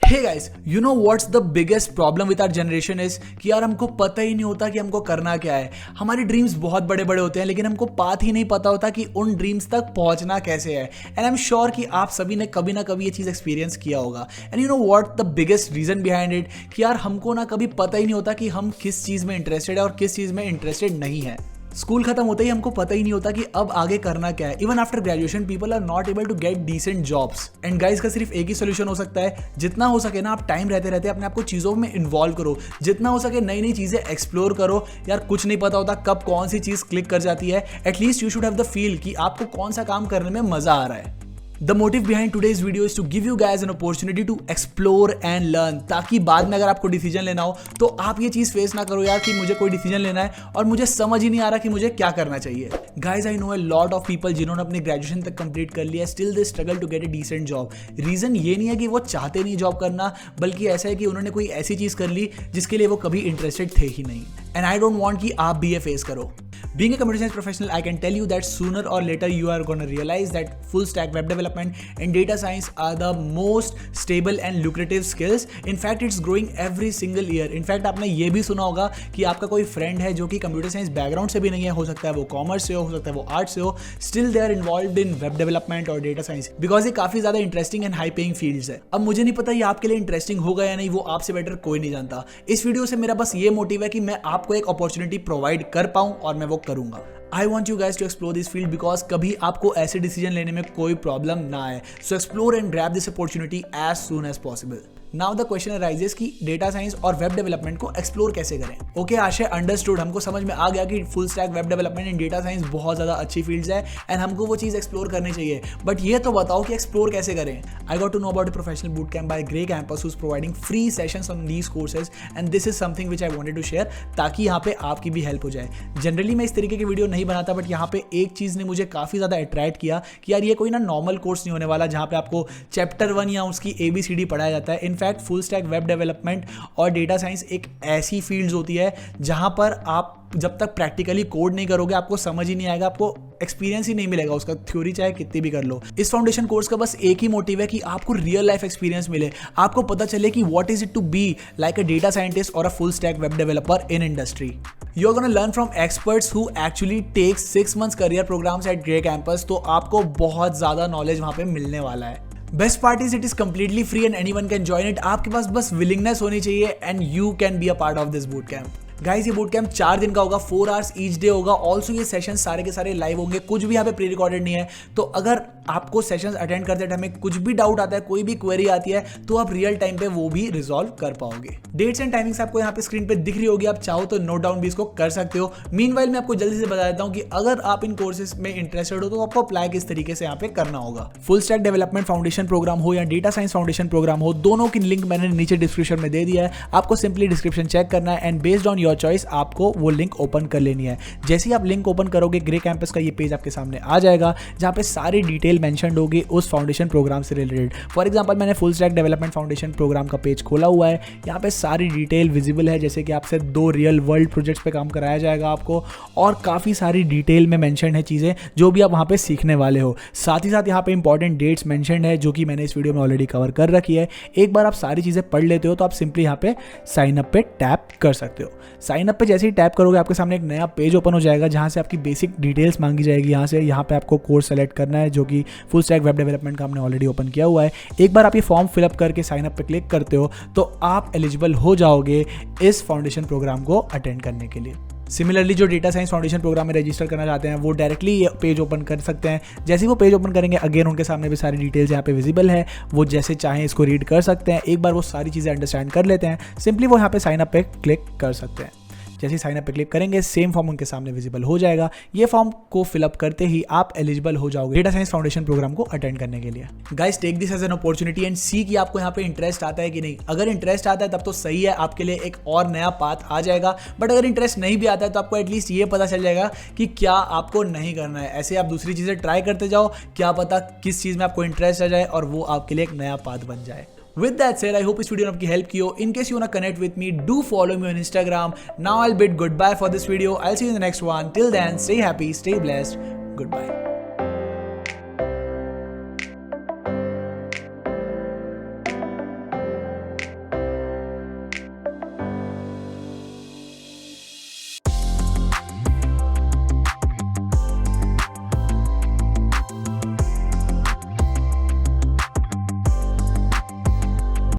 Hey guys, you know what's the biggest problem with our generation is कि यार हमको पता ही नहीं होता कि हमको करना क्या है। हमारे ड्रीम्स बहुत बड़े बड़े होते हैं लेकिन हमको पाथ ही नहीं पता होता कि उन ड्रीम्स तक पहुंचना कैसे है। एंड आई एम श्योर कि आप सभी ने कभी ना कभी ये चीज़ एक्सपीरियंस किया होगा। And you know what the biggest reason behind it कि यार हमको ना कभी पता ही नहीं होता कि हम किस चीज़ में इंटरेस्टेड है और किस चीज़ में इंटरेस्टेड नहीं है। स्कूल खत्म होते ही हमको पता ही नहीं होता कि अब आगे करना क्या है। Even after graduation people are not able to get decent jobs. And guys का सिर्फ एक ही सोल्यूशन हो सकता है, जितना हो सके ना आप टाइम रहते रहते अपने आप को चीज़ों में इन्वॉल्व करो, जितना हो सके नई नई चीज़ें एक्सप्लोर करो। यार कुछ नहीं पता होता कब कौन सी चीज़ क्लिक कर जाती है। At least you should have the feel कि आपको कौन सा काम करने में मजा आ रहा है। The motive behind today's video is to give you guys an opportunity to explore and learn, ताकि बाद में अगर आपको डिसीजन लेना हो तो आप ये चीज़ फेस ना करो यार कि मुझे कोई डिसीजन लेना है और मुझे समझ ही नहीं आ रहा कि मुझे क्या करना चाहिए। Guys, I know a lot of people जिन्होंने अपनी ग्रेजुएशन तक कंप्लीट कर लिया, still they struggle to get a decent job. Reason ये नहीं है कि वो चाहते नहीं जॉब करना, बल्कि ऐसा है कि उन्होंने कोई ऐसी चीज़ कर ली जिसके लिए वो कभी इंटरेस्टेड थे ही नहीं। एंड आई डोंट वांट कि आप भी ये फेस करो। Being a computer science professional, I can tell you that sooner or later you are going to realize that full stack web development and data science are the most stable and lucrative skills. In fact, it's growing every single year. In fact, आपने ये भी सुना होगा कि आपका कोई friend है जो कि कंप्यूटर साइंस बैकग्राउंड से भी नहीं है, हो सकता है वो कॉमर्स से हो सकता है वो आर्ट्स से हो, still they are involved in web development और डेटा साइंस बिकॉज ये काफी ज्यादा interesting and high paying fields है। अब मुझे नहीं पता ये आपके लिए इंटरेस्टिंग होगा या नहीं, वो आपसे बेटर कोई नहीं जानता। इस वीडियो से मेरा बस ये मोटिव है कि मैं आपको एक अपॉर्चुनिटी प्रोवाइड कर पाऊं और मैं वो करूंगा। I want you guys to explore this field because कभी आपको ऐसे डिसीजन लेने में कोई प्रॉब्लम ना आए। So explore and grab this opportunity as soon as possible. Now the question arises कि डेटा साइंस और वेब डेवलपमेंट को एक्सप्लोर कैसे करें। ओके आशय, अंडरस्टूड, हमको समझ में आ गया कि full stack web development and data science बहुत ज़्यादा अच्छी फील्ड्स है एंड हमको वो चीज़ एक्सप्लोर करनी चाहिए। बट ये तो बताओ कि एक्सप्लोर कैसे करें। I got to know about professional boot camp by Grey Campus who is providing free sessions on these courses and this is something which I wanted to share ताकि यहाँ पे आपकी भी हेल्प हो जाए। जनरली मैं इस तरीके की वीडियो नहीं बनाता, बट यहाँ पे एक चीज़ ने मुझे काफ़ी ज़्यादा अट्रैक्ट किया कि यार ये कोई ना नॉर्मल कोर्स नहीं होने वाला जहाँ पे आपको चैप्टर 1 या उसकी ABCD पढ़ाया जाता है। In fact full stack web development और डेटा साइंस एक ऐसी फील्ड्स होती है जहां पर आप जब तक प्रैक्टिकली कोड नहीं करोगे आपको समझ ही नहीं आएगा, आपको एक्सपीरियंस ही नहीं मिलेगा उसका, थ्योरी चाहे कितनी भी कर लो। इस फाउंडेशन कोर्स का बस एक ही मोटिव है कि आपको रियल लाइफ एक्सपीरियंस मिले, आपको पता चले कि what is it to be like a data scientist और a full stack web developer in industry. You're gonna learn from experts who actually take 6 months career programs at Grey Campus, तो आपको बहुत ज़्यादा नॉलेज वहाँ पे मिलने वाला है। Best part is it is completely free and anyone can join it. आपके पास बस विलिंगनेस होनी चाहिए and you can be a part of this boot camp. Guys ये बूट कैंप 4 दिन का होगा, 4 आवर्स ईच डे होगा। ऑल्सो ये सेशन सारे के सारे लाइव होंगे, कुछ भी यहाँ पे प्री रिकॉर्डेड नहीं है। तो अगर आपको सेशंस अटेंड करते टाइम में कुछ भी डाउट आता है, कोई भी क्वेरी आती है, तो आप रियल टाइम पे वो भी रिजॉल्व कर पाओगे। डेट्स एंड टाइमिंग्स आपको यहाँ पे स्क्रीन पे दिख रही होगी, आप चाहो तो नोट डाउन भी इसको कर सकते हो। मीनवाइल मैं आपको जल्दी से बता देता हूँ कि अगर आप इन कोर्सेज में इंटरेस्टेड हो तो आपको अप्लाई किस तरीके से यहाँ पे करना होगा। Full stack development foundation program हो या डेटा साइंस फाउंडेशन प्रोग्राम हो, दोनों की लिंक मैंने नीचे डिस्क्रिप्शन में दे दिया है। आपको सिंपली डिस्क्रिप्शन चेक करना है and based on your choice आपको वो लिंक ओपन कर लेनी है। जैसे ही आप लिंक ओपन करोगे ग्रे कैंपस का ये पेज आपके सामने आ जाएगा जहां पे सारी डिटेल मेंशन्ड होगी उस फाउंडेशन प्रोग्राम से रिलेटेड। फॉर एग्जांपल मैंने full stack development foundation program का पेज खोला हुआ है, यहाँ पे सारी डिटेल विजिबल है, जैसे कि आपसे 2 रियल वर्ल्ड प्रोजेक्ट्स पे काम कराया जाएगा आपको और काफ़ी सारी डिटेल में मेंशन है चीज़ें जो भी आप वहाँ पे सीखने वाले हो। साथ ही साथ यहाँ पे इंपॉर्टेंट डेट्स मेंशन्ड है जो कि मैंने इस वीडियो में ऑलरेडी कवर कर रखी है। एक बार आप सारी चीज़ें पढ़ लेते हो तो आप सिंपली यहाँ पे साइन अप पे टैप कर सकते हो। साइन अप पे जैसे ही टैप करोगे आपके सामने एक नया पेज ओपन हो जाएगा जहाँ से आपकी बेसिक डिटेल्स मांगी जाएगी। यहाँ पे आपको कोर्स सेलेक्ट करना है जो कि फुल स्टैक वेब डेवलपमेंट का हमने ऑलरेडी ओपन किया हुआ है। एक बार आप ये फॉर्म फिलअप करके साइन अप पे क्लिक करते हो तो आप एलिजिबल हो जाओगे इस फाउंडेशन प्रोग्राम को अटेंड करने के लिए। सिमिलरली जो डेटा साइंस फाउंडेशन प्रोग्राम में रजिस्टर करना चाहते हैं वो डायरेक्टली ये पेज ओपन कर सकते हैं। जैसे ही वो पेज ओपन करेंगे अगेन उनके सामने भी सारी डिटेल्स यहाँ पे विजिबल है, वो जैसे चाहें इसको रीड कर सकते हैं। एक बार वो सारी चीज़ें अंडरस्टैंड कर लेते हैं, सिंपली वो यहाँ पे साइन अप पे क्लिक कर सकते हैं। जैसे ही साइन अप पे क्लिक करेंगे सेम फॉर्म उनके सामने विजिबल हो जाएगा। ये फॉर्म को फिलअप करते ही आप एलिजिबल हो जाओगे डेटा साइंस फाउंडेशन प्रोग्राम को अटेंड करने के लिए। Guys take this as an opportunity and see कि आपको यहाँ पे इंटरेस्ट आता है कि नहीं। अगर इंटरेस्ट आता है तब तो सही है, आपके लिए एक और नया पाथ आ जाएगा। बट अगर इंटरेस्ट नहीं भी आता है तो आपको एटलीस्ट ये पता चल जाएगा कि क्या आपको नहीं करना है। ऐसे आप दूसरी चीज़ें ट्राई करते जाओ, क्या पता किस चीज़ में आपको इंटरेस्ट आ जाए और वो आपके लिए एक नया पाथ बन जाए। With that said, I hope इस वीडियो ने आपकी हेल्प की हो। In case you wanna connect with me, do follow me on Instagram. Now I'll bid goodbye for this video. I'll see you in the next one. Till then, stay happy, stay blessed. Goodbye.